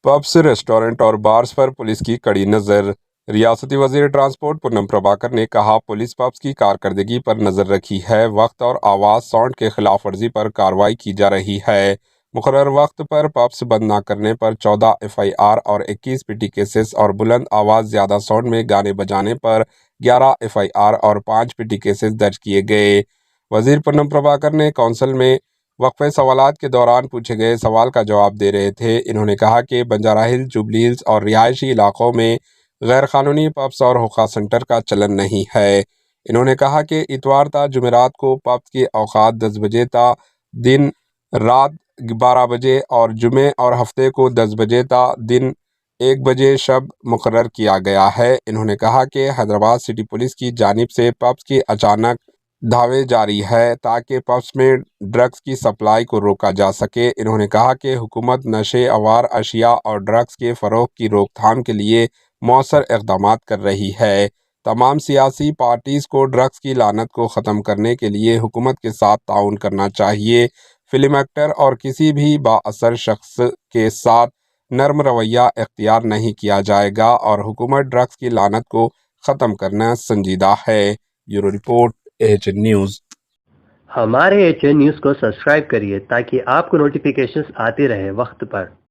Pubs, restaurant اور bars پر police کی کڑی نظر۔ ریاستی وزیر ٹرانسپورٹ پونم پربھاکر نے کہا، پولیس پبس کی کارکردگی پر نظر رکھی ہے، وقت اور آواز ساؤنڈ کے خلاف ورزی پر کارروائی کی جا رہی ہے۔ مقرر وقت پر پبس بند نہ کرنے پر 14 FIR اور 21 PT کیسز اور بلند آواز زیادہ ساؤنڈ میں گانے بجانے پر 11 FIR اور 5 PT کیسز درج کیے گئے۔ وزیر پونم پربھاکر نے کونسل میں وقفے سوالات کے دوران پوچھے گئے سوال کا جواب دے رہے تھے۔ انہوں نے کہا کہ بنجارہ ہلز، جوبلی ہلز اور رہائشی علاقوں میں غیر قانونی پبس اور ہوکہ سینٹر کا چلن نہیں ہے۔ انہوں نے کہا کہ اتوار تا جمعرات کو پبس کے اوقات 10 بجے تا دن رات 12 بجے اور جمعے اور ہفتے کو 10 بجے تا دن 1 بجے شب مقرر کیا گیا ہے۔ انہوں نے کہا کہ حیدرآباد سٹی پولیس کی جانب سے پبس کی اچانک دھاوے جاری ہے تاکہ پبس میں ڈرگس کی سپلائی کو روکا جا سکے۔ انہوں نے کہا کہ حکومت نشے آور اشیاء اور ڈرگس کے فروغ کی روک تھام کے لیے مؤثر اقدامات کر رہی ہے۔ تمام سیاسی پارٹیز کو ڈرگس کی لعنت کو ختم کرنے کے لیے حکومت کے ساتھ تعاون کرنا چاہیے۔ فلم ایکٹر اور کسی بھی بااثر شخص کے ساتھ نرم رویہ اختیار نہیں کیا جائے گا اور حکومت ڈرگس کی لعنت کو ختم کرنا سنجیدہ ہے۔ Bureau report, AHN news. ہمارے AHN نیوز کو سبسکرائب کریے تاکہ آپ کو نوٹیفیکیشنز آتے رہیں وقت پر۔